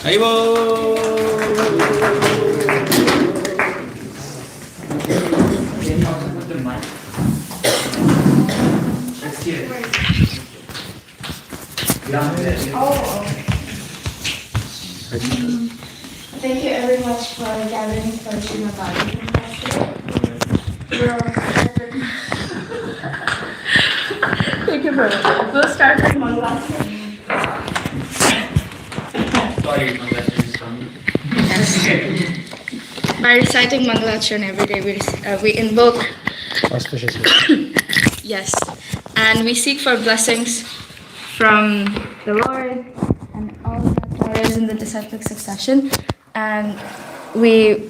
Haribo! Thank you very much for gathering for Srimad Bhagavatam. Thank you, bro. We'll start with Mangalacharna. Sorry, Mangalacharna is coming. Yes. By reciting Mangalacharna every day, we invoke. Yes. And we seek for blessings from the Lord and all the acharyas in the disciplic succession. And we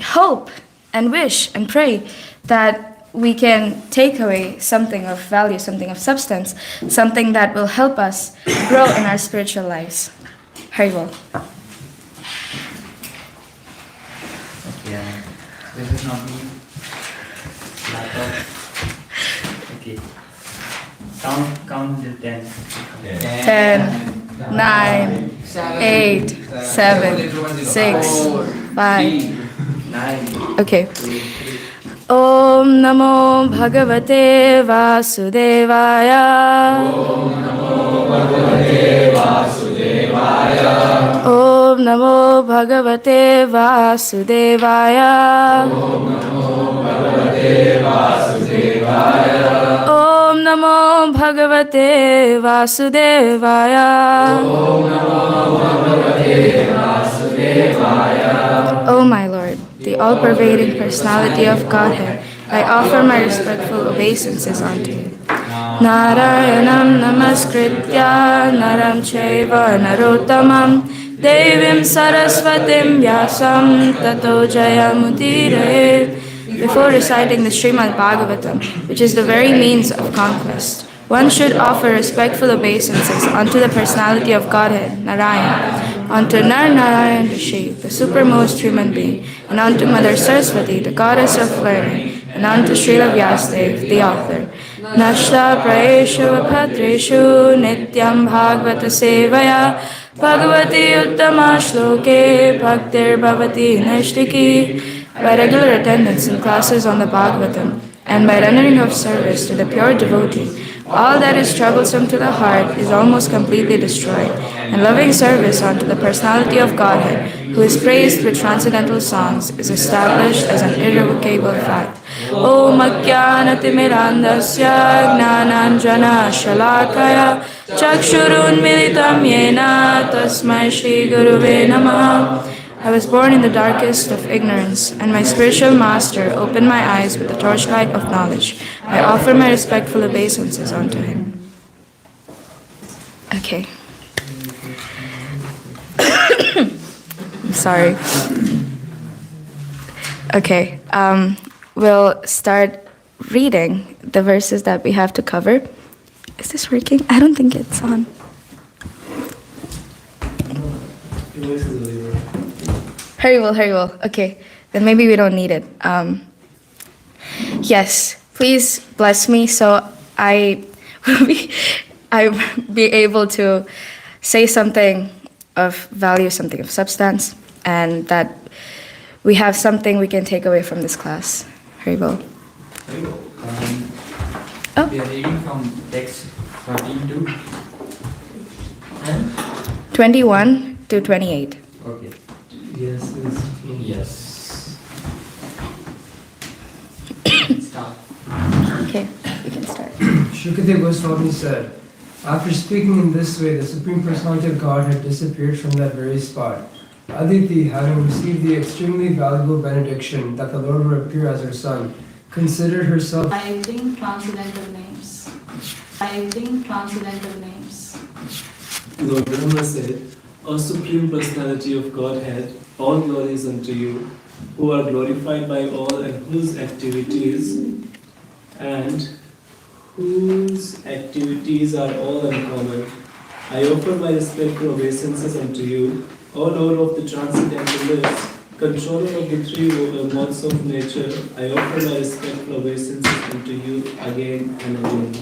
hope and wish and pray that we can take away something of value, something of substance, something that will help us grow in our spiritual lives. Haribol. Okay, this is not me. Laptop. Okay. Count till 10. 10, 9, 8, 7, 6, 5. 9. Okay. Om Namo Bhagavate Vasudevaya. Om Namo Bhagavate Vasudevaya. Om Namo Bhagavate Vasudevaya. Om Namo Bhagavate Vasudevaya. Om Namo Bhagavate Vasudevaya. Om Namo Bhagavate Vasudevaya. O my Lord, the all-pervading personality of Godhead, I offer my respectful obeisances unto you. Narayanam namaskritya naram chaiva narottamam devim saraswatim vyasam tato jayamudire. Before reciting the Srimad Bhagavatam, which is the very means of conquest, one should offer respectful obeisances unto the personality of Godhead, Narayana, unto Nar Narayan Rishi, the supermost human being, and unto Mother Saraswati, the goddess of learning, and unto Srila Vyasadev, the author. Nashta praeshu bhadreshu nityam bhagavata sevaya bhagavati uttama shloke bhaktir bhavati nashtiki. By regular attendance in classes on the Bhagavatam, and by rendering of service to the pure devotee, all that is troublesome to the heart is almost completely destroyed, and loving service unto the personality of Godhead, who is praised with transcendental songs, is established as an irrevocable fact. Om Ajnanatirmirandasya Gnananjana Shalakaya Chakshurun Militam Yena Tasmai Shri Guruve Namaha. I was born in the darkest of ignorance, and my spiritual master opened my eyes with the torchlight of knowledge. I offer my respectful obeisances unto him. Okay. I'm sorry. Okay, we'll start reading the verses that we have to cover. Is this working? I don't think it's on. Haribol. Okay, then maybe we don't need it. Yes, please bless me so I will be able to say something of value, something of substance, and that we have something we can take away from this class. Haribol. We are reading from text 14 to 21 to 28. Okay. Yes. Start. Okay, we can start. Shukadeva Goswami said, after speaking in this way, the Supreme Personality of God had disappeared from that very spot. Aditi, having received the extremely valuable benediction that the Lord would appear as her son, considered herself Reciting transcendental names. Lord Brahma said, O Supreme Personality of Godhead, all glory is unto you, who are glorified by all and whose activities are all uncommon. I offer my respectful obeisances unto you, O Lord of the transcendental lives, controller of the three modes of nature. I offer my respectful obeisances unto you again and again.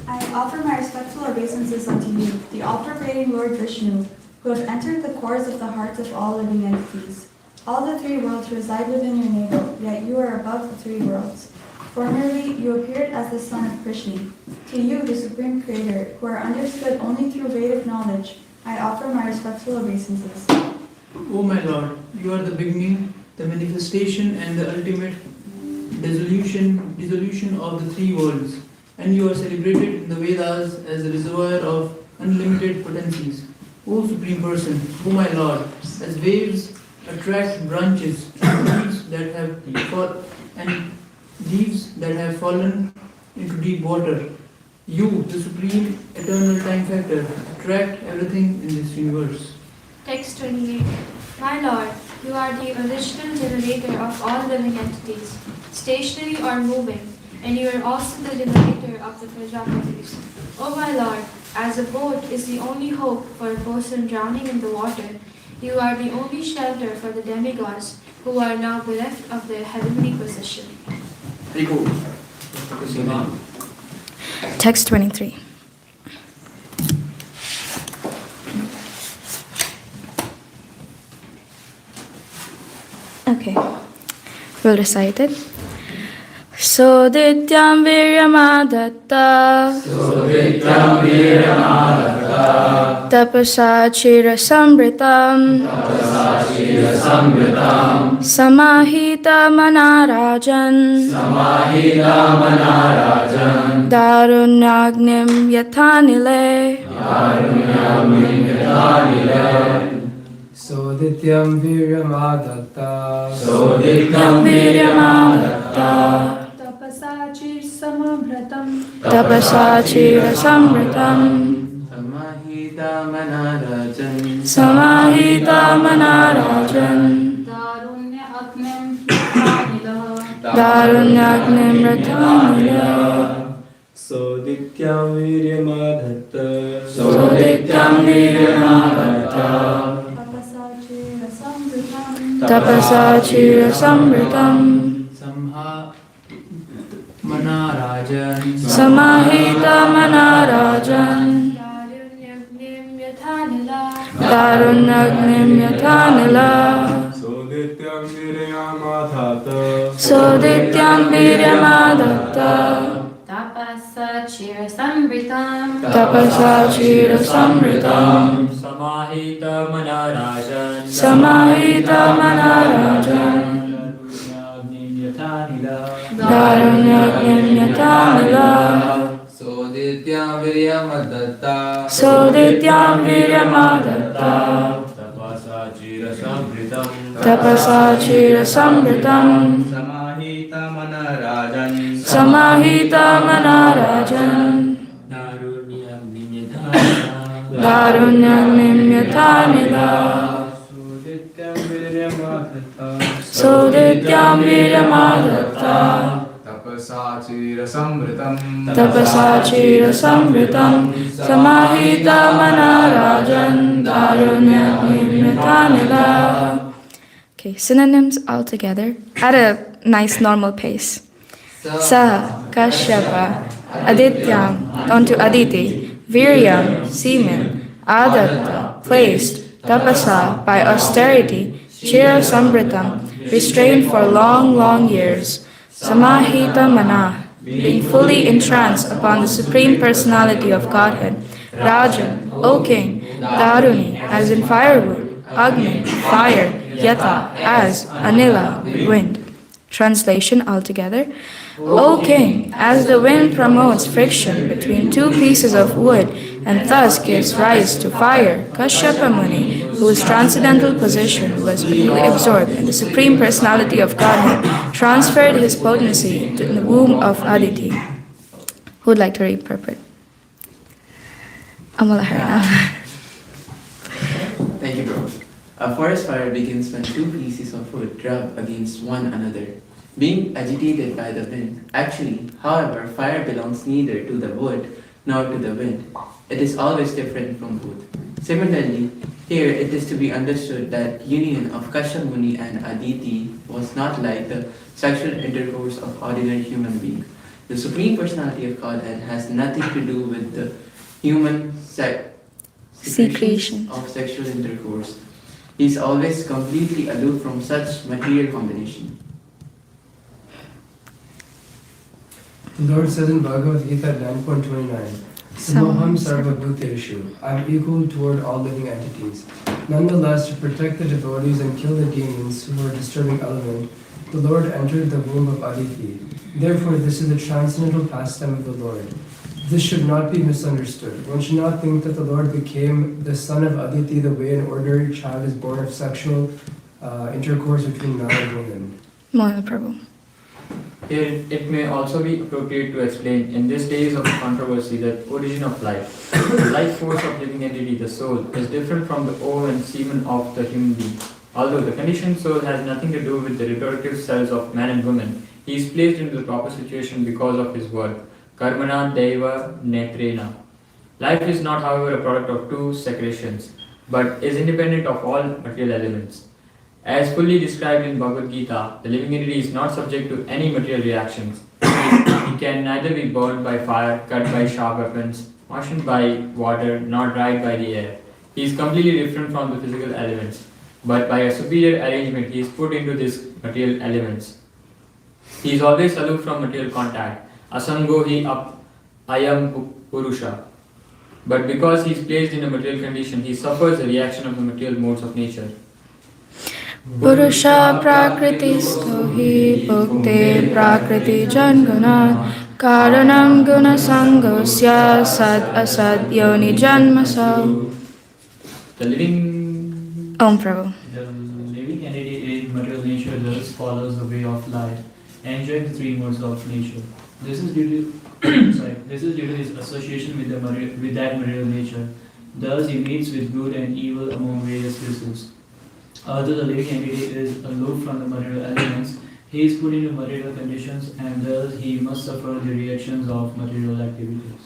I offer my respectful obeisances unto you, the all-pervading Lord Vishnu, who who have entered the cores of the hearts of all living entities. All the three worlds reside within your navel, yet you are above the three worlds. Formerly, you appeared as the son of Krishna. To you, the Supreme Creator, who are understood only through Vedic knowledge, I offer my respectful obeisances. O my Lord, you are the beginning, the manifestation, and the ultimate dissolution of the three worlds, and you are celebrated in the Vedas as the reservoir of unlimited potencies. O Supreme Person, O my Lord, as waves attract branches leaves that have fallen into deep water, you, the Supreme Eternal Time Factor, attract everything in this universe. Text 28. My Lord, you are the original generator of all living entities, stationary or moving, and you are also the generator of the Prajapatis. O my Lord, as a boat is the only hope for a person drowning in the water, you are the only shelter for the demigods who are now bereft of their heavenly position. Text 23. Okay, we'll recite it. Sodityam viryamadatta tapasa chirasamritam samahita manarajan darunyagnim yathanile Sodityam viryamadatta tapasa chirasamritam samahita manarajan darunyagnim rathanile Sodityam viryamadatta tapasa chirasamritam samahita manarajan darunyagnim yathanila sodityam viryamadatta Tapasa chirasamritam Samahita manarajan darunyagnim yathanila Sodityam viryamadatta tapasa chirasamritam samahita manarajan darunyagnim yathanila sodityam viryamadatta tapasa chirasamritam samahita manarajan darunyagnim yathanila. Okay, synonyms all together at a nice normal pace. Saha, Kashyapa, Adityam, onto Aditi, Viryam, semen, Adatta, placed, Tapasa, by austerity, Chira Sambritam, restrained for long, long years, Samahita Mana, being fully entranced upon the Supreme Personality of Godhead, Rajan, O King, Daruni, as in firewood, Agni, fire, Yata, as, Anila, wind. Translation altogether. O King, as the wind promotes friction between two pieces of wood and thus gives rise to fire, Kashyapa Muni, whose transcendental position was completely absorbed in the Supreme Personality of Godhead, transferred his potency to the womb of Aditi. Who would like to read purport? Amalaharana. Thank you, bro. A forest fire begins when two pieces of wood rub against one another, being agitated by the wind. Actually, however, fire belongs neither to the wood nor to the wind. It is always different from both. Similarly, here it is to be understood that union of Kashyap Muni and Aditi was not like the sexual intercourse of ordinary human beings. The Supreme Personality of Godhead has nothing to do with the human secretions. of sexual intercourse. He is always completely aloof from such material combination. The Lord says in Bhagavad Gita 9.29, Samoham Sarva Bhuteshu, I am equal toward all living entities. Nonetheless, to protect the devotees and kill the demons who were a disturbing element, the Lord entered the womb of Aditi. Therefore, this is the transcendental pastime of the Lord. This should not be misunderstood. One should not think that the Lord became the son of Aditi the way an ordinary child is born of sexual intercourse between man and woman. Mohana Prabhu. Here, it may also be appropriate to explain in these days of controversy the origin of life. The life force of living entity, the soul, is different from the ove and semen of the human being. Although the conditioned soul has nothing to do with the reproductive cells of man and woman, he is placed into the proper situation because of his work. Karmana Deva Netrena. Life is not, however, a product of two secretions, but is independent of all material elements. As fully described in Bhagavad Gita, the living entity is not subject to any material reactions. He can neither be burned by fire, cut by sharp weapons, moistened by water, nor dried by the air. He is completely different from the physical elements, but by a superior arrangement he is put into these material elements. He is always aloof from material contact. Asango hi ayam purusha. But because he is placed in a material condition, he suffers the reaction of the material modes of nature. Purusha prakritisto hi bhukte prakriti jangana karanam guna sangosya sad asad yoni janmasau. The living Prabhu. The living entity in material nature thus follows the way of life, enjoying the three modes of nature. This is due to this is due to his association with that material nature. Thus he meets with good and evil among various species. Although the living entity is aloof from the material elements, he is put into material conditions and thus he must suffer the reactions of material activities.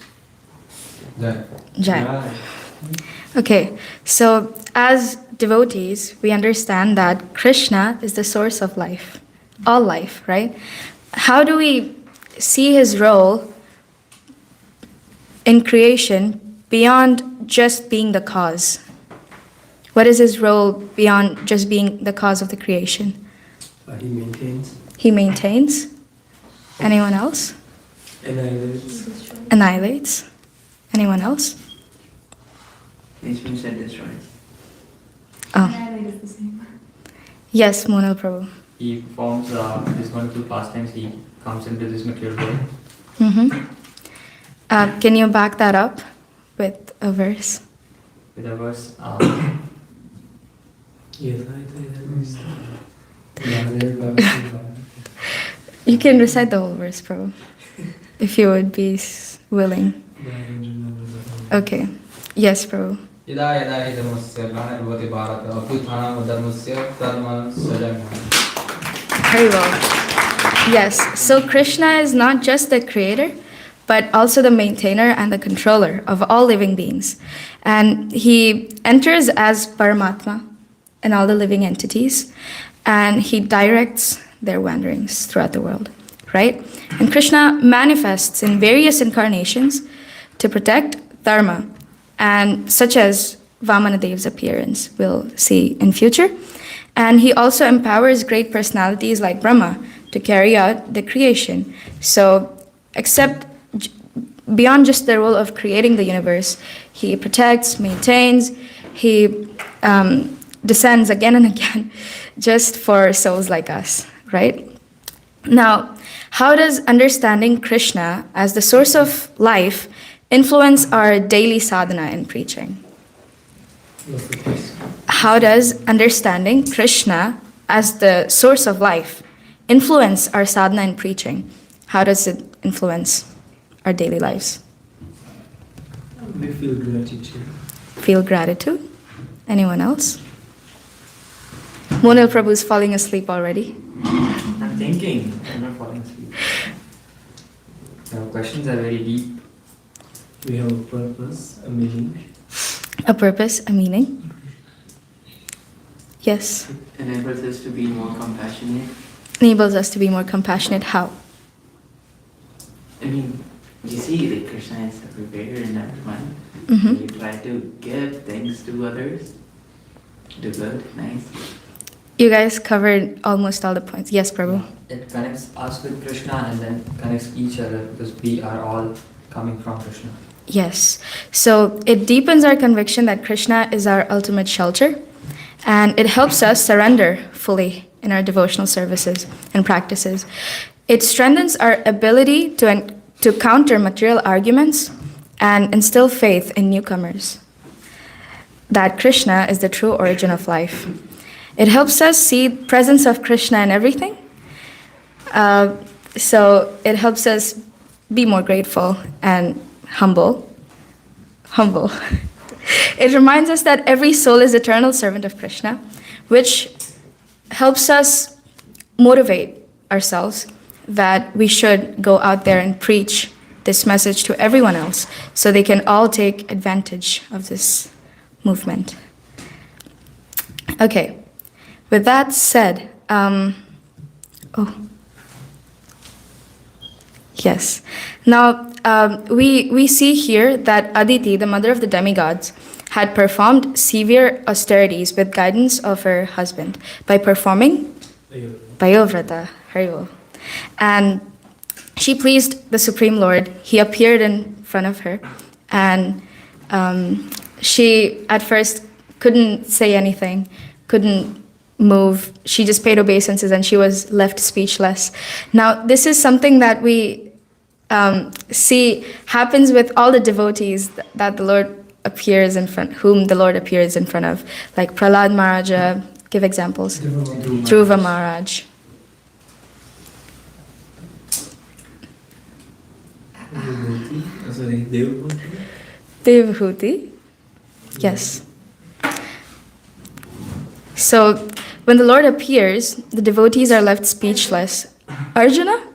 Jai. Okay, so as devotees, we understand that Krishna is the source of life, all life, right? How do we see his role in creation beyond just being the cause? What is his role beyond just being the cause of the creation? He maintains. He maintains. Anyone else? Annihilates. Annihilates. Anyone else? Nature said destroys. Oh. Annihilate is the same. Yes, Monal Prabhu. he performs his wonderful pastimes, he comes into this material world. Mm-hmm. Can you back that up with a verse? With a verse, You can recite the whole verse, Prabhu, if you would be willing. Okay. Yes, Prabhu. यदा यदा हि धर्मस्य ग्लानिर्भवति भारत अभ्युत्थानम् धर्मस्य तदानीं सृजनम्. Very well. Yes. So Krishna is not just the creator, but also the maintainer and the controller of all living beings. And he enters as Paramatma in all the living entities, and he directs their wanderings throughout the world, right? And Krishna manifests in various incarnations to protect dharma, and such as Vamanadev's appearance we'll see in future. And he also empowers great personalities like Brahma to carry out the creation. So, except beyond just the role of creating the universe, he protects, maintains, he descends again and again just for souls like us, right? Now, how does understanding Krishna as the source of life influence our daily sadhana in preaching? How does understanding Krishna as the source of life influence our sadhana in preaching? How does it influence our daily lives? We feel gratitude. Feel gratitude? Anyone else? Monil Prabhu is falling asleep already. I'm thinking, I'm not falling asleep. The questions are very deep. We have a purpose, a meaning. A purpose, a meaning. Yes. Enables us to be more compassionate. Enables us to be more compassionate. How? I mean, You see that Krishna is the preparer in everyone. Mhm. You try to give things to others. Do good, nice. You guys covered almost all the points. Yes, Prabhu. It connects us with Krishna and then connects each other because we are all coming from Krishna. Yes. So it deepens our conviction that Krishna is our ultimate shelter, and it helps us surrender fully in our devotional services and practices. It strengthens our ability to counter material arguments and instill faith in newcomers that Krishna is the true origin of life. It helps us see the presence of Krishna in everything. So it helps us be more grateful and humble. It reminds us that every soul is eternal servant of Krishna, which helps us motivate ourselves that we should go out there and preach this message to everyone else so they can all take advantage of this movement. Okay, with that said, yes. Now, we see here that Aditi, the mother of the demigods, had performed severe austerities with guidance of her husband by performing Payovrata, Harivol. And she pleased the Supreme Lord. He appeared in front of her, and she at first couldn't say anything, couldn't move. She just paid obeisances and she was left speechless. Now, this is something that we see happens with all the devotees that the Lord appears in front, whom the Lord appears in front of, like Prahlad Maharaja. Give examples. Dhruva Maharaj. Devhuti. Yes. So when the Lord appears, the devotees are left speechless. Arjuna?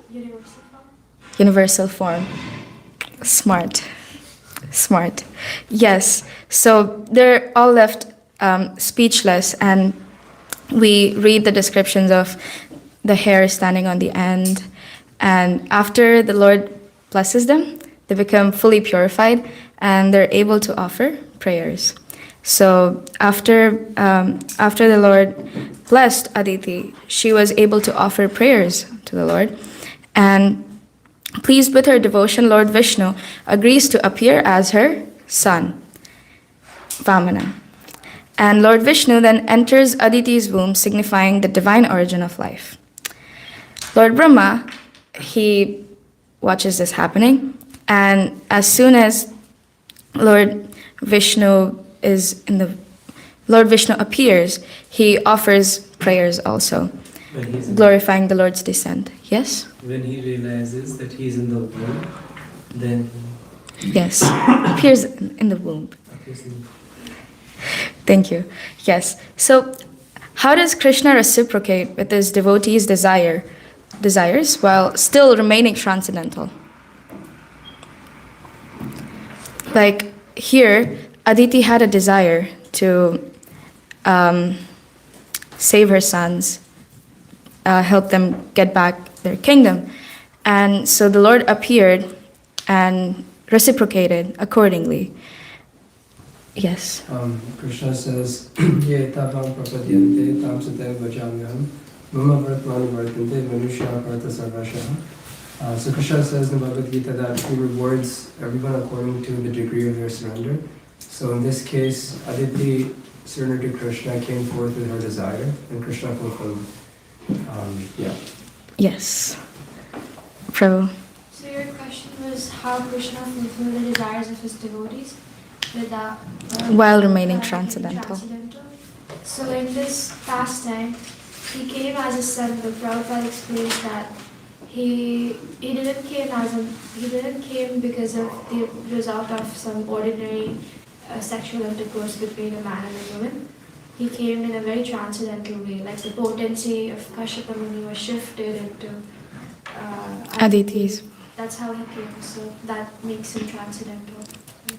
Universal form. Smart. Yes. So they're all left speechless, and we read the descriptions of the hair standing on the end, and after the Lord blesses them, they become fully purified and they're able to offer prayers. So after the Lord blessed Aditi, she was able to offer prayers to the Lord, and pleased with her devotion, Lord Vishnu agrees to appear as her son, Vamana. And Lord Vishnu then enters Aditi's womb, signifying the divine origin of life. Lord Brahma, he watches this happening, and as soon as Lord Vishnu appears, he offers prayers also, glorifying the Lord's descent. Yes? When he realizes that he is in the womb, then... Yes, appears in the womb. Thank you. Yes. So, how does Krishna reciprocate with his devotees' desires while still remaining transcendental? Like here, Aditi had a desire to save her sons, help them get back their kingdom. And so the Lord appeared and reciprocated accordingly. Yes. Krishna says, Ye tabam prapadyante tam satev vajamyam mama vartmani vartante manushya karta sarvasha. So Krishna says in the Bhagavad Gita that he rewards everyone according to the degree of their surrender. So in this case, Aditi surrendered to Krishna, came forth with her desire, and Krishna fulfilled. Yes. Prabhu. So your question was how Krishna fulfilled the desires of his devotees without while remaining transcendental. So in this pastime, he came as a son. The Prabhupada explains that he didn't came because of the result of some ordinary sexual intercourse between a man and a woman. He came in a very transcendental way, like the potency of Kashyapa Muni was shifted into Aditi's. That's how he came, so that makes him transcendental.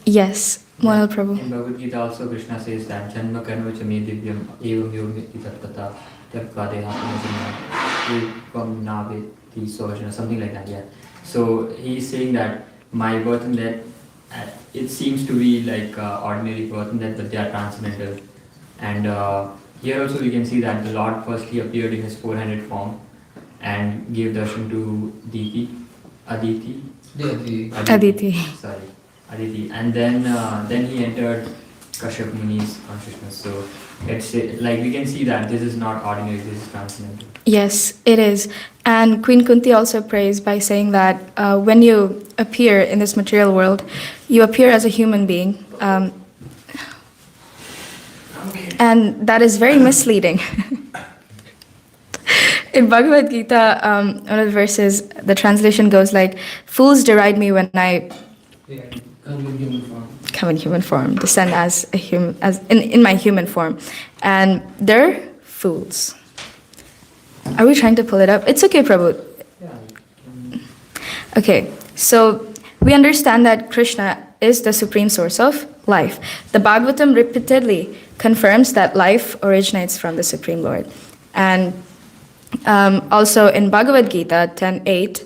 Yes, Moral Prabhu. In Bhagavad Gita also Krishna says that Janma Karma Chame Divyam Evam Yogiti Tattata Tyakvadeha Punajana Evam Naveti Sojana, something like that, yeah. So he's saying that my birth and death, it seems to be like ordinary birth and death, but they are transcendental. And here also we can see that the Lord firstly appeared in his four-handed form and gave darshan to Aditi. Aditi. Sorry, Aditi. And then he entered Kashyap Muni's consciousness. So it's like we can see that this is not ordinary, this is transcendental. Yes, it is. And Queen Kunti also prays by saying that when you appear in this material world, you appear as a human being. And that is very misleading. In Bhagavad Gita, one of the verses, the translation goes like, "Fools deride me when I come in human form, descend as a human, as in my human form, and they're fools." Are we trying to pull it up? It's okay, Prabhu. Okay, so we understand that Krishna is the supreme source of life. The Bhagavatam repeatedly confirms that life originates from the Supreme Lord. And also in Bhagavad Gita 10:8,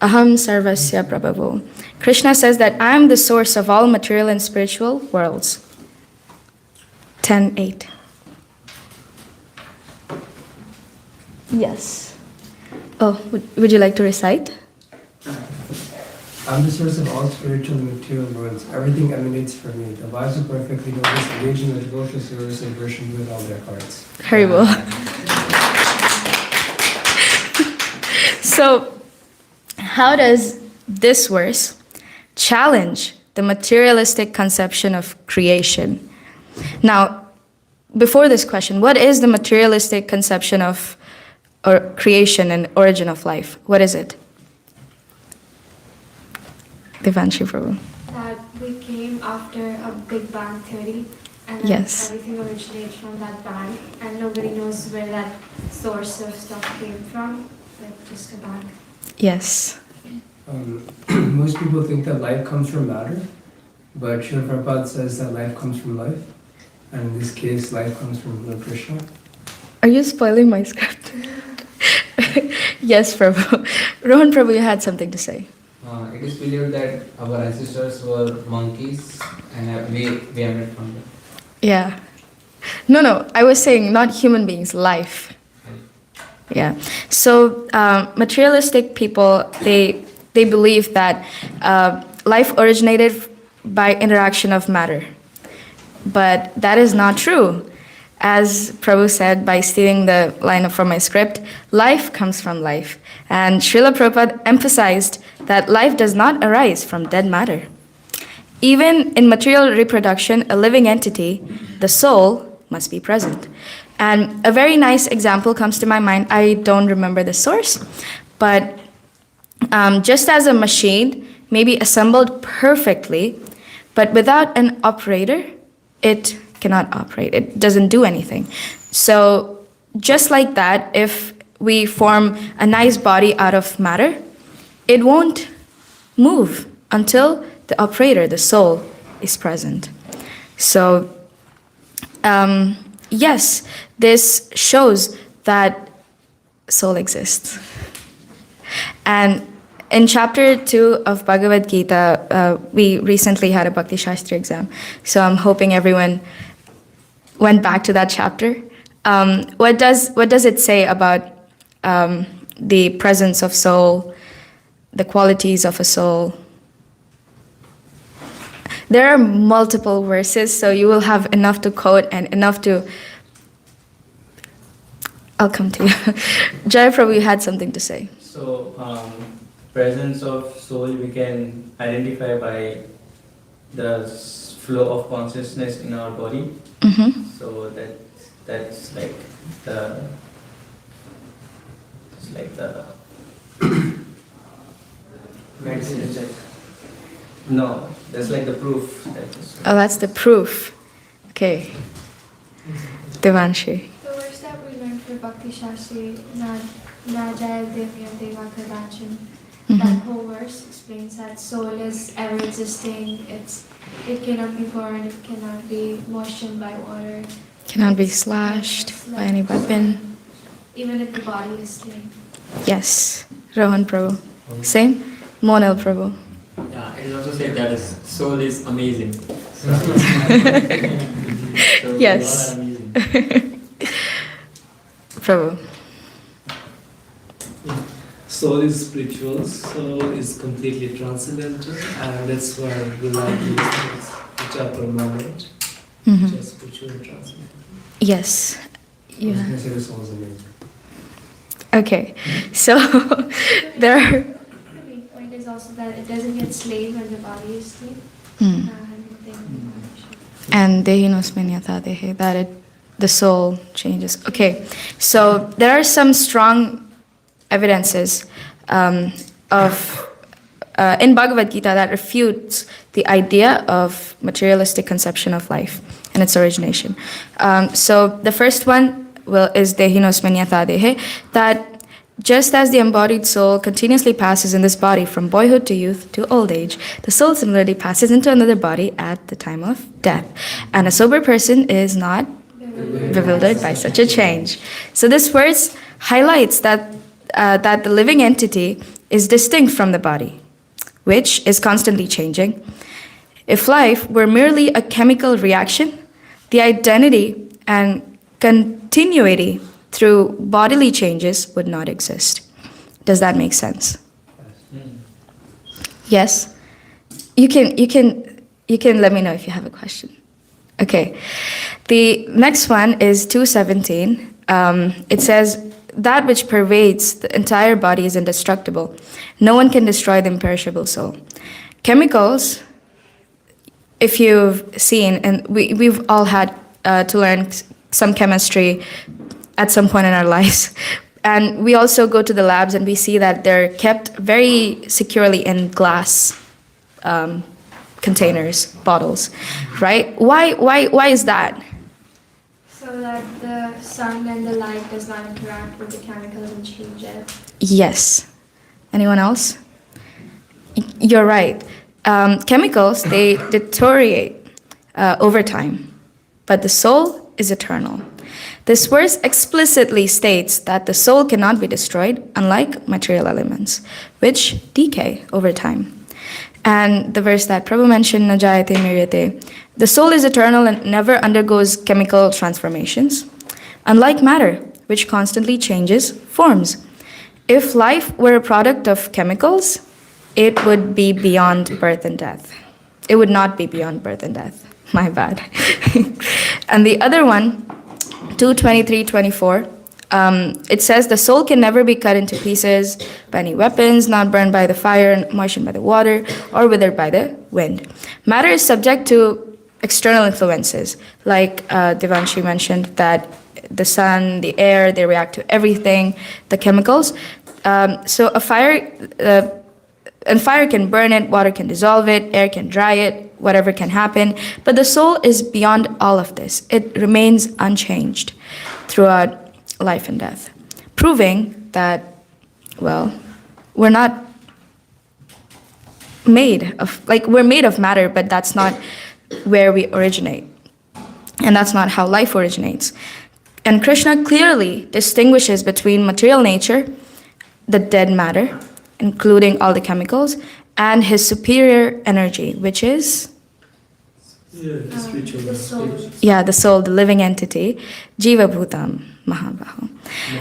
Aham Sarvasya Prabhavo. Krishna says that I am the source of all material and spiritual worlds. 10:8. Yes. Oh, would you like to recite? I'm the source of all spiritual and material worlds. Everything emanates from me. The wise who perfectly know this engage in the devotional service and worship you with all their hearts. Very well. So, how does this verse challenge the materialistic conception of creation? Now, before this question, what is the materialistic conception of creation and origin of life? What is it? Devanshi Prabhu. That we came after a Big Bang theory, and then Yes. everything originates from that bang, and nobody knows where that source of stuff came from, like just a bang. Yes. Most people think that life comes from matter, but Srila Prabhupada says that life comes from life. And in this case, life comes from Lord Krishna. Are you spoiling my script? Yes, Prabhu. Rohan Prabhu, you had something to say. It is believed that our ancestors were monkeys and we emerged from them. Yeah. No, I was saying not human beings, life. Yeah. So materialistic people, they believe that life originated by interaction of matter. But that is not true. As Prabhu said, by stealing the line from my script, life comes from life. And Srila Prabhupada emphasized that life does not arise from dead matter. Even in material reproduction, a living entity, the soul must be present. And a very nice example comes to my mind. I don't remember the source, but just as a machine may be assembled perfectly, but without an operator, it cannot operate. It doesn't do anything. So just like that, if we form a nice body out of matter, it won't move until the operator, the soul, is present. So yes, this shows that soul exists. And in chapter 2 of Bhagavad Gita, we recently had a Bhakti Shastri exam. So I'm hoping everyone went back to that chapter. What does it say about the presence of soul, the qualities of a soul? There are multiple verses, so you will have enough to quote and enough to... I'll come to you. Jai Prabhu, you had something to say. So, presence of soul we can identify by the flow of consciousness in our body. Mm-hmm. So that's like the medicine. No, that's like the proof. Oh, that's the proof. Okay. Devanshi. The verse that we learned for Bhakti Shastri, Najaya Devya Deva Kadachan, that whole verse explains that soul is ever existing. It cannot be born. It cannot be moistened by water. Cannot be slashed by any weapon. Even if the body is staying. Yes. Rohan Prabhu. Same? Monal Prabhu. Yeah, it is also said that his soul is amazing. So, Yes. We all are amazing. Prabhu. Soul is spiritual, soul is completely transcendental, and that's why we like these things which are permanent, which are spiritual and transcendental. Yes. I was Yeah. going to say the soul is amazing. Okay. So there are. The main point is also that it doesn't get slaved when the body is asleep. Hmm. And dehinosmin yatha dehe, that the soul changes. Okay, so there are some strong evidences of in Bhagavad Gita that refutes the idea of materialistic conception of life and its origination. So the first one is dehinosmin yatha dehe, that just as the embodied soul continuously passes in this body from boyhood to youth to old age, the soul similarly passes into another body at the time of death. And a sober person is not bewildered by such a change. So this verse highlights that the living entity is distinct from the body, which is constantly changing. If life were merely a chemical reaction, the identity and continuity through bodily changes would not exist. Does that make sense? Yes? You can let me know if you have a question. Okay. The next one is 217. It says, that which pervades the entire body is indestructible. No one can destroy the imperishable soul. Chemicals, if you've seen, and we've all had to learn some chemistry at some point in our lives. And we also go to the labs and we see that they're kept very securely in glass containers, bottles, right? Why is that? So that the sun and the light does not interact with the chemicals and change it. Yes. Anyone else? You're right. Chemicals, they deteriorate over time, but the soul is eternal. This verse explicitly states that the soul cannot be destroyed, unlike material elements, which decay over time. And the verse that Prabhu mentioned, Najayate Miryate, the soul is eternal and never undergoes chemical transformations, unlike matter, which constantly changes forms. If life were a product of chemicals, it would be beyond birth and death. It would not be beyond birth and death. My bad. And the other one, 2:23-24, it says the soul can never be cut into pieces by any weapons, not burned by the fire, moistened by the water, or withered by the wind. Matter is subject to external influences, like Devanshi mentioned, that the sun, the air, they react to everything, the chemicals. So fire can burn it, water can dissolve it, air can dry it, whatever can happen. But the soul is beyond all of this. It remains unchanged throughout life and death, proving that, well, we're not made of, we're made of matter, but that's not where we originate. And that's not how life originates. And Krishna clearly distinguishes between material nature, the dead matter, including all the chemicals, and his superior energy, which is? The soul. Yeah, the soul, the living entity, Jiva Bhutam Mahabahu.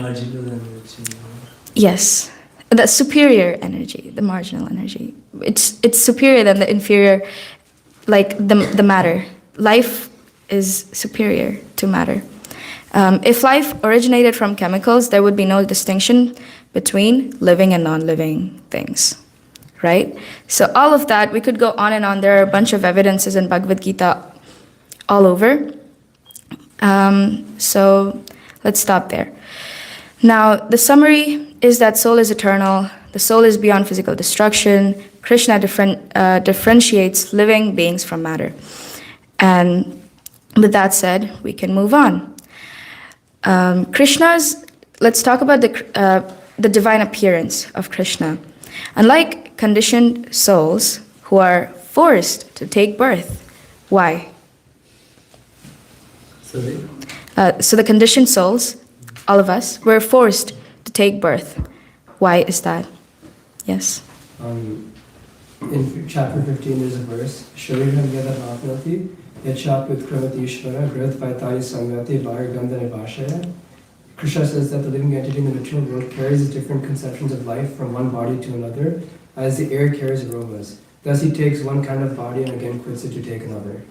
Marginal energy. Yes, the superior energy, the marginal energy. It's superior than the inferior, like the matter. Life is superior to matter. If life originated from chemicals, there would be no distinction between living and non-living things, right? So all of that, we could go on and on. There are a bunch of evidences in Bhagavad Gita all over. So let's stop there. Now, the summary is that soul is eternal. The soul is beyond physical destruction. Krishna differentiates living beings from matter. And with that said, we can move on. Let's talk about the divine appearance of Krishna. Unlike conditioned souls who are forced to take birth, why? Sorry? So the conditioned souls, all of us, were forced to take birth. Why is that? Yes? in chapter 15 there's a verse, Shariram Yada Bhaknati, Yachapit Kramati Ishvara, Grith Vaitari Samyati, Bahir Gandhana Bhashaya. Krishna says that the living entity in the material world carries different conceptions of life from one body to another, as the air carries aromas. Thus he takes one kind of body and again quits it to take another.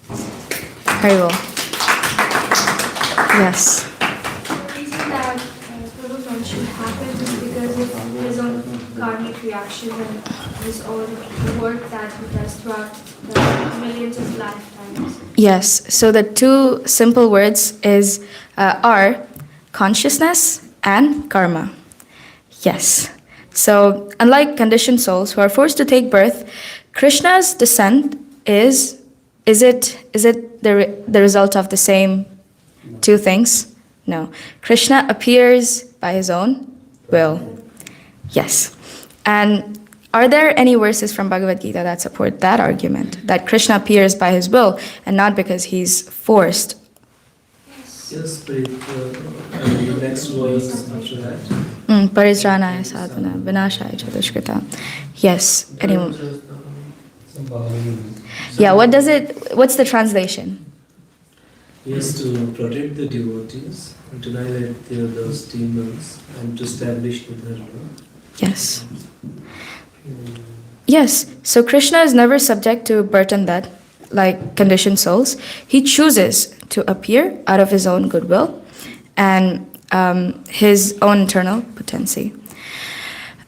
Very well. Yes. The reason that Prabhu mentioned happens is because of his own karmic reactions and his own work that he does throughout the millions of lifetimes. Yes. So the two simple words are consciousness and karma. Yes. So unlike conditioned souls who are forced to take birth, Krishna's descent is it the result of the same two things? No. Krishna appears by his own will. Yes. And are there any verses from Bhagavad Gita that support that argument, that Krishna appears by his will and not because he's forced? Yes, but the next verse after that. Parisranaya sadhana vinashaya cha dushkrita. Yes. Anyone? Yeah, what's the translation? Yes, to protect the devotees, and to annihilate those demons, and to establish the dharma. Yes. Yes. So Krishna is never subject to birth and death like conditioned souls. He chooses to appear out of his own goodwill and his own internal potency.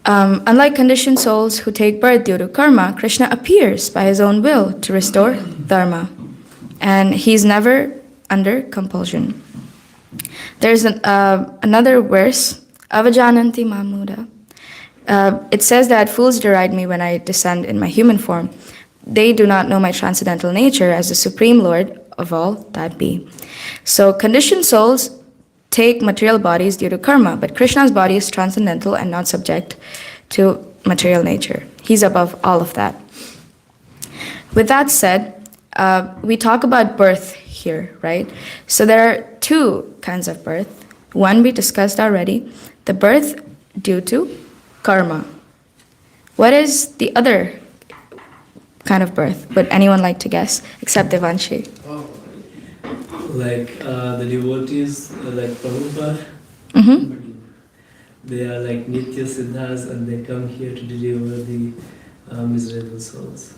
Unlike conditioned souls who take birth due to karma, Krishna appears by his own will to restore dharma. And he's never under compulsion. There's another verse, Avajananti Mamuda. It says that fools deride me when I descend in my human form. They do not know my transcendental nature as the Supreme Lord of all that be. So conditioned souls take material bodies due to karma, but Krishna's body is transcendental and not subject to material nature. He's above all of that. With that said, we talk about birth here, right? So there are two kinds of birth. One we discussed already, the birth due to karma. What is the other kind of birth? Would anyone like to guess, except Devanshi? Like the devotees, like Prabhupada, they are like Nitya Siddhas and they come here to deliver the miserable souls.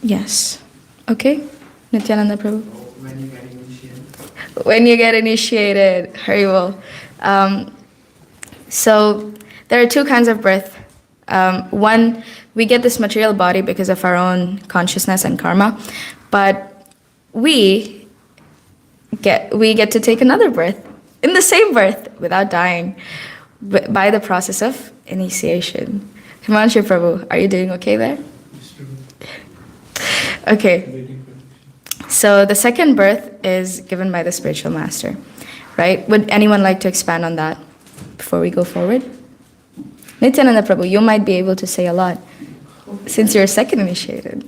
Yes. Okay. Nityananda Prabhu. When you get initiated. When you get initiated. Very well. So there are two kinds of birth. One, we get this material body because of our own consciousness and karma, but we get to take another birth in the same birth without dying by the process of initiation. Himanshu Prabhu, are you doing okay there? Okay. So the second birth is given by the spiritual master, right? Would anyone like to expand on that before we go forward? Nityananda Prabhu, you might be able to say a lot since you're second initiated.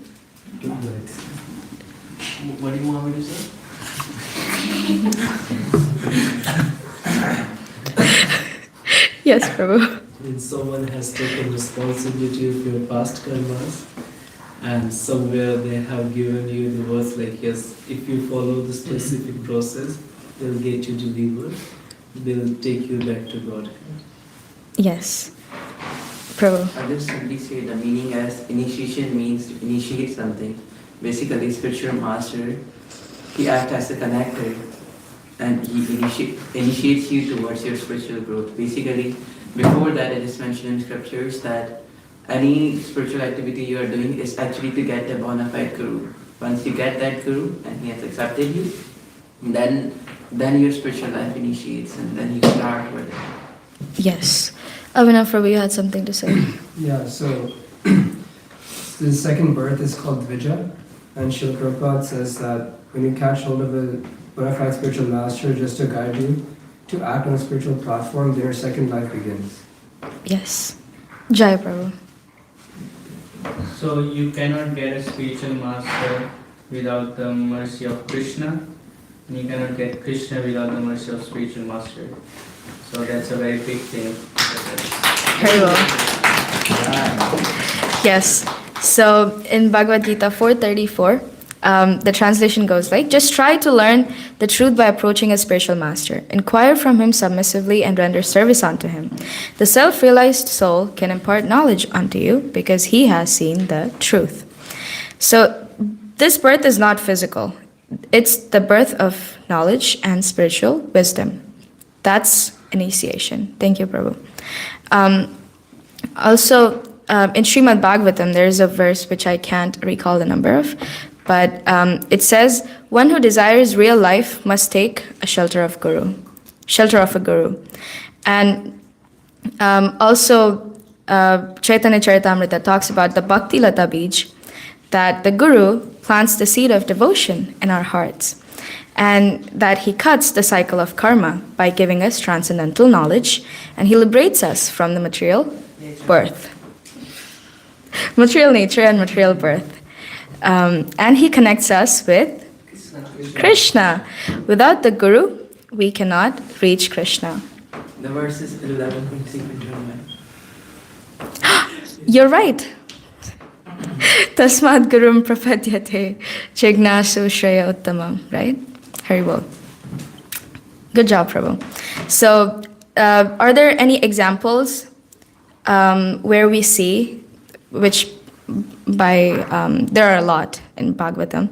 What do you want me to say? Yes, Prabhu. When someone has taken responsibility of your past karmas, and somewhere they have given you the words like, yes, if you follow the specific process, they'll get you delivered, they'll take you back to God. Yes. Prabhu. I'll just simply say the meaning as initiation means to initiate something. Basically, spiritual master, he acts as a connector and he initiates you towards your spiritual growth. Basically, before that it is mentioned in scriptures that any spiritual activity you are doing is actually to get a bona fide guru. Once you get that guru and he has accepted you, then your spiritual life initiates and then you start with it. Yes. Avinav Prabhu, you had something to say. Yeah, so the second birth is called Dvija, and Srila Prabhupada says that when you catch hold of a bona fide spiritual master just to guide you to act on a spiritual platform, then your second life begins. Yes. Jai Prabhu. So you cannot get a spiritual master without the mercy of Krishna, and you cannot get Krishna without the mercy of spiritual master. So that's a very big thing. Very well. Yes. So in Bhagavad Gita 4:34, the translation goes like, just try to learn the truth by approaching a spiritual master. Inquire from him submissively and render service unto him. The self-realized soul can impart knowledge unto you because he has seen the truth. So this birth is not physical. It's the birth of knowledge and spiritual wisdom. That's initiation. Thank you, Prabhu. Also, in Srimad Bhagavatam, there is a verse which I can't recall the number of, but it says, one who desires real life must take a shelter of a guru. And also, Chaitanya Charitamrita talks about the Bhakti Lata Bij, that the guru plants the seed of devotion in our hearts, and that he cuts the cycle of karma by giving us transcendental knowledge, and he liberates us from the material nature and material birth. And he connects us with Krishna. Without the guru, we cannot reach Krishna. The verse is 11.3.21. You're right. Tasmad gurum prapadyate jignasu shreya uttamam, right? Very well. Good job, Prabhu. So, are there any examples where we see, which there are a lot in Bhagavatam,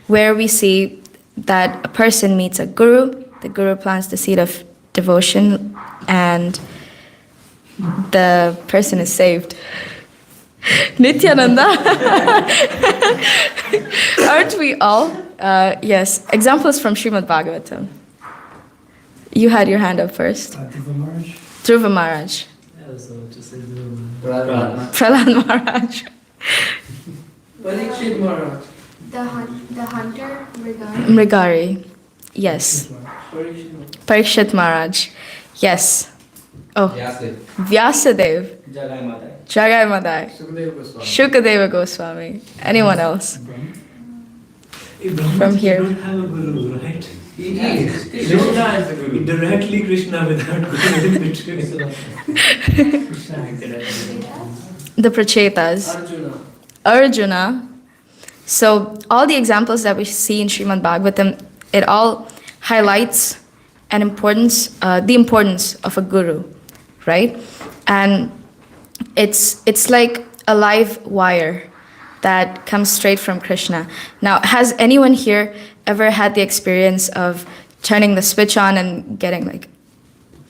where we see that a person meets a guru, the guru plants the seed of devotion, and the person is saved? Nityananda. Aren't we all? Yes. Examples from Srimad Bhagavatam. You had your hand up first. Dhruva Maharaj. Prahlad Maharaj. Parikshit Maharaj. The hunter, Mrigari. Yes. Parikshit Maharaj. Yes. Oh. Vyasadev. Jagai Madai. Shukadeva Goswami. Anyone else? From here. You don't have a guru, right? Krishna is the guru. Directly Krishna without guru in between. The Prachetas. Arjuna. So all the examples that we see in Srimad Bhagavatam, it all highlights the importance of a guru, right? And it's like a live wire that comes straight from Krishna. Now, has anyone here ever had the experience of turning the switch on and getting like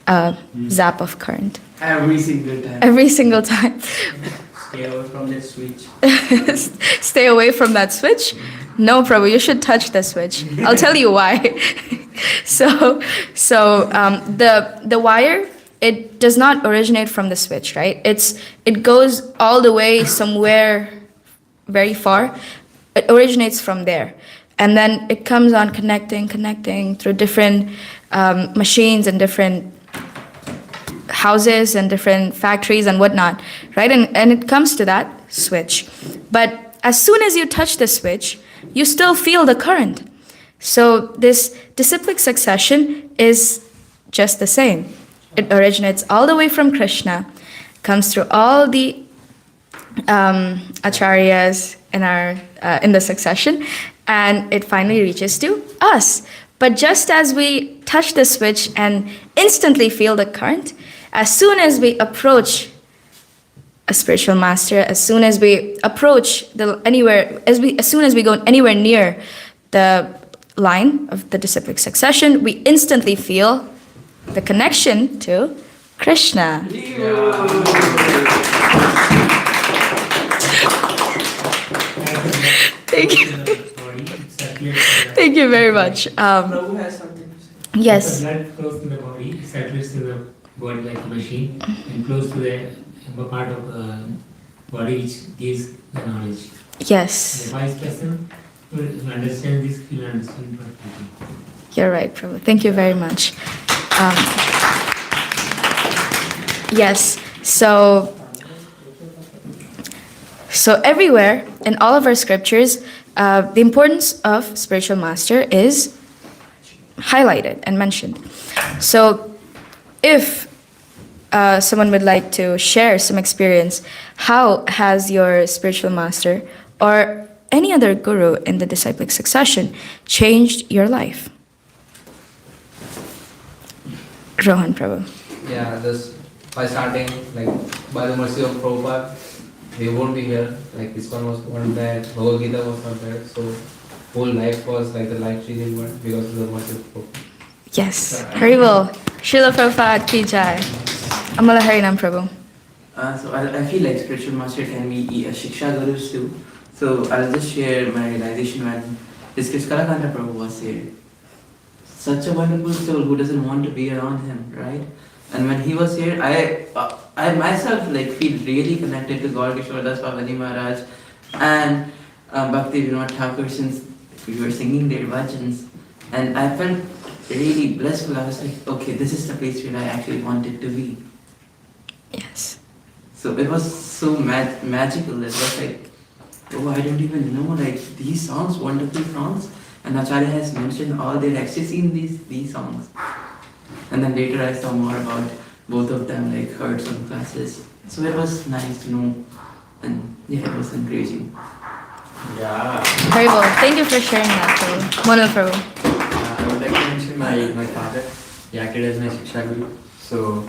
a zap of current? Every single time. Every single time. Stay away from that switch. Stay away from that switch? No, Prabhu, you should touch the switch. I'll tell you why. The wire, it does not originate from the switch, right? It goes all the way somewhere very far. It originates from there. And then it comes on connecting through different machines and different houses and different factories and whatnot, right? And it comes to that switch. But as soon as you touch the switch, you still feel the current. So this disciplic succession is just the same. It originates all the way from Krishna, comes through all the acharyas in the succession, and it finally reaches to us. But just as we touch the switch and instantly feel the current, as soon as we approach a spiritual master, as soon as we approach as soon as we go anywhere near the line of the disciplic succession, we instantly feel the connection to Krishna. Thank you. Thank you very much. Prabhu has something to say. Yes. The blood flows to the body, circulates to the body like a machine, and flows to the part of the body which gives the knowledge. Yes. The wise person will understand this, will understand perfectly. You're right, Prabhu. Thank you very much. Yes. So everywhere in all of our scriptures, the importance of spiritual master is highlighted and mentioned. So if someone would like to share some experience, how has your spiritual master or any other guru in the disciplic succession changed your life? Rohan Prabhu. Yeah, just by starting, like by the mercy of Prabhupada, we won't be here. Like this one was not there, Bhagavad Gita was not there, so whole life was like the life changing one because of the mercy of Prabhupada. Yes, Haribol. Srila Prabhupada ki jai. Amala Harinam Prabhu. So I feel like spiritual master can be a Shiksha Gurus too. So I'll just share my realization when this Kalakanta Prabhu was here. Such a wonderful soul, who doesn't want to be around him, right? And when he was here, I myself like feel really connected to Gaur Kishoredas Pavani Maharaj and Bhakti Vinod Thakur, since we were singing their bhajans, and I felt really blissful. I was like, okay, this is the place where I actually wanted to be. Yes. So it was so magical. It was like, oh, I don't even know, like these songs, wonderful songs, and Acharya has mentioned all their ecstasy in these songs. And then later I saw more about both of them, like heard some classes. So it was nice to know, and yeah, it was encouraging. Yeah. Haribol. Thank you for sharing that, Prabhu. Monal Prabhu. I would like to mention my father. He acted as my Shiksha Guru. So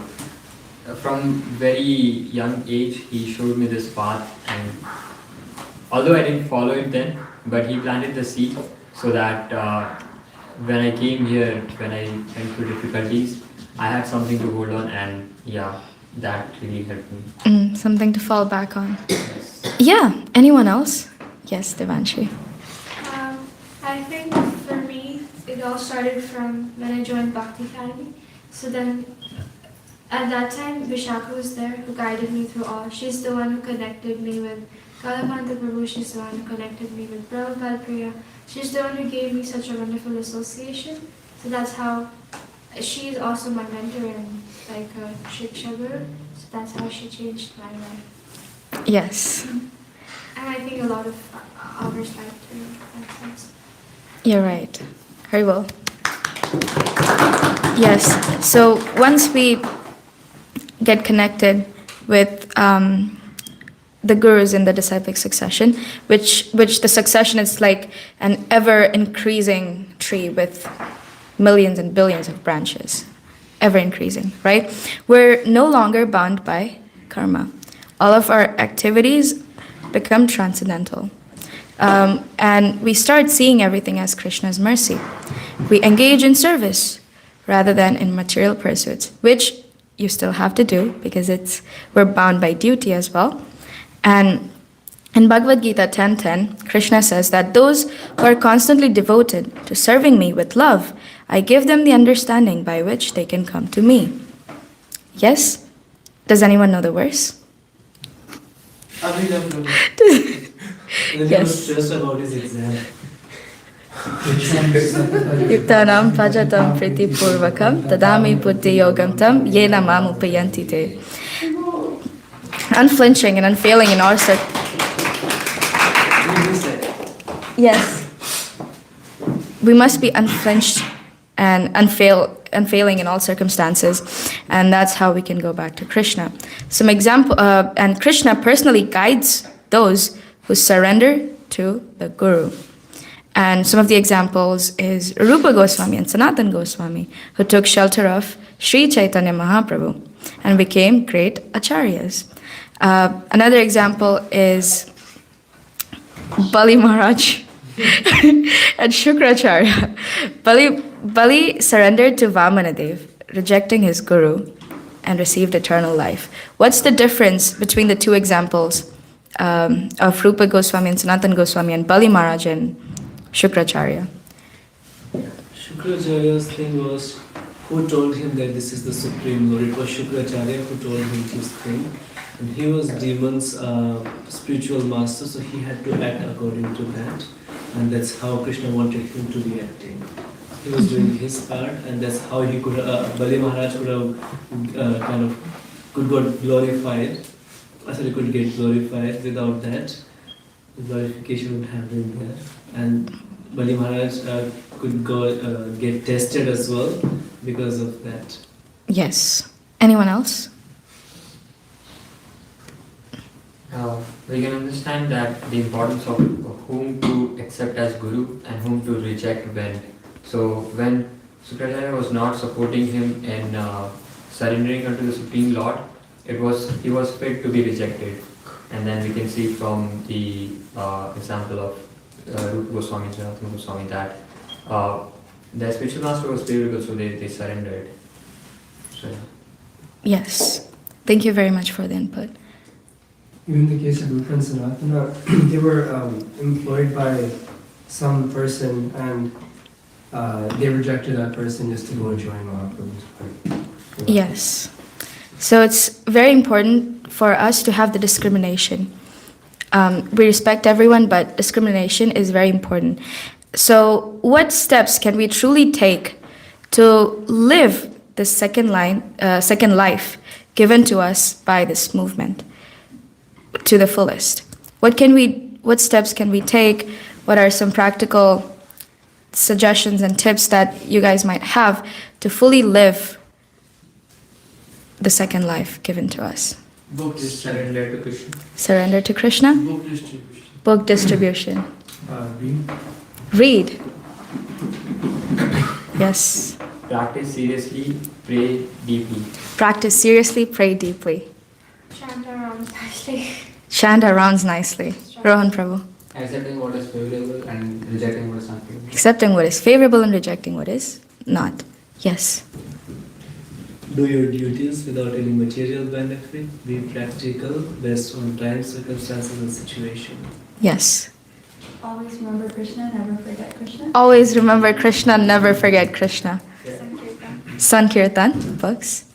from very young age, he showed me this path, and although I didn't follow it then, but he planted the seed so that when I came here, when I went through difficulties, I had something to hold on, and yeah, that really helped me. Something to fall back on. Yeah, anyone else? Yes, Devanshi. I think for me, it all started from when I joined Bhakti Academy. So then, at that time, Vishakha was there who guided me through all. She's the one who connected me with Kalapanta Prabhu. She's the one who connected me with Prabhupada Priya. She's the one who gave me such a wonderful association. So that's how, she's also my mentor and like a Shiksha Guru. So that's how she changed my life. Yes. And I think a lot of others like too, in that sense. You're right. Haribol. Yes. So once we get connected with the gurus in the disciplic succession, which the succession is like an ever-increasing tree with millions and billions of branches, ever-increasing, right? We're no longer bound by karma. All of our activities become transcendental. And we start seeing everything as Krishna's mercy. We engage in service rather than in material pursuits, which you still have to do because we're bound by duty as well. And in Bhagavad Gita 10:10, Krishna says that those who are constantly devoted to serving me with love, I give them the understanding by which they can come to me. Yes? Does anyone know the verse? Then he was stressed about his exam. Yuktanam pajatam priti purvakam tadami buddhi yogam tam yena mam upayanti te. Unflinching and unfailing in our Yes. We must be unflinched and unfailing in all circumstances, and that's how we can go back to Krishna. Some example, and Krishna personally guides those who surrender to the Guru. And some of the examples is Rupa Goswami and Sanatan Goswami, who took shelter of Sri Chaitanya Mahaprabhu and became great acharyas. Another example is Bali Maharaj and Shukracharya. Bali surrendered to Vamanadev, rejecting his guru, and received eternal life. What's the difference between the two examples of Rupa Goswami and Sanatan Goswami and Bali Maharaj and Shukracharya? Shukracharya's thing was, who told him that this is the Supreme Lord? It was Shukracharya who told him his thing. And he was demon's spiritual master, so he had to act according to that. And that's how Krishna wanted him to be acting. He was doing his part, and that's how he could, Bali Maharaj could have could got glorified. Sorry, could get glorified. Without that, the glorification would have been there. And Bali Maharaj could get tested as well because of that. Yes. Anyone else? We can understand that the importance of whom to accept as guru and whom to reject when. So when Sukracharya was not supporting him in surrendering unto the Supreme Lord, he was fit to be rejected. And then we can see from the example of Rupa Goswami and Sanatana Goswami that the spiritual master was favorable, so they surrendered. So, yeah. Yes. Thank you very much for the input. Even in the case of Rupa and Sanatana, they were employed by some person and they rejected that person just to go and join Mahaprabhu's party. Yes. So it's very important for us to have the discrimination. We respect everyone, but discrimination is very important. So what steps can we truly take to live this second life given to us by this movement to the fullest? What steps can we take? What are some practical suggestions and tips that you guys might have to fully live the second life given to us? Book surrender to Krishna. Surrender to Krishna? Book distribution. Book distribution. Read. Read. Yes. Practice seriously, pray deeply. Practice seriously, pray deeply. Chant around nicely. Chant around nicely. Rohan Prabhu. Accepting what is favorable and rejecting what is not favorable. Accepting what is favorable and rejecting what is not. Yes. Do your duties without any material benefit. Be practical, based on time, circumstances, and situation. Yes. Always remember Krishna, never forget Krishna. Always remember Krishna, never forget Krishna. Sankirtan. Sankirtan, books.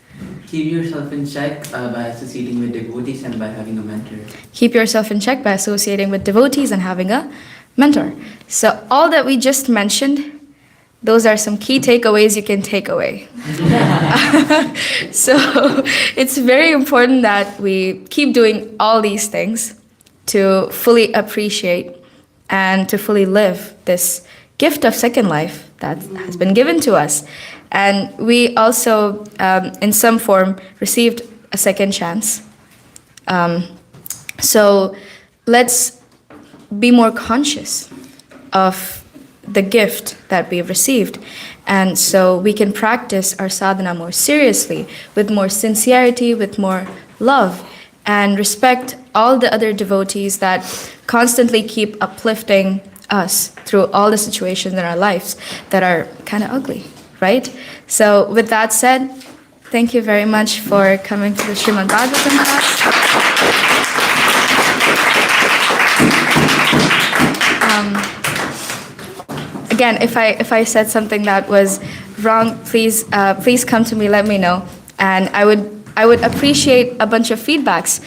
Keep yourself in check by associating with devotees and by having a mentor. Keep yourself in check by associating with devotees and having a mentor. So all that we just mentioned, those are some key takeaways you can take away. So it's very important that we keep doing all these things to fully appreciate and to fully live this gift of second life that has been given to us. And we also, in some form, received a second chance. So let's be more conscious of the gift that we've received. And so we can practice our sadhana more seriously, with more sincerity, with more love, and respect all the other devotees that constantly keep uplifting us through all the situations in our lives that are kind of ugly, right? So with that said, thank you very much for coming to the Srimad Bhagavatam class. Again, if I said something that was wrong, please come to me, let me know, and I would appreciate a bunch of feedbacks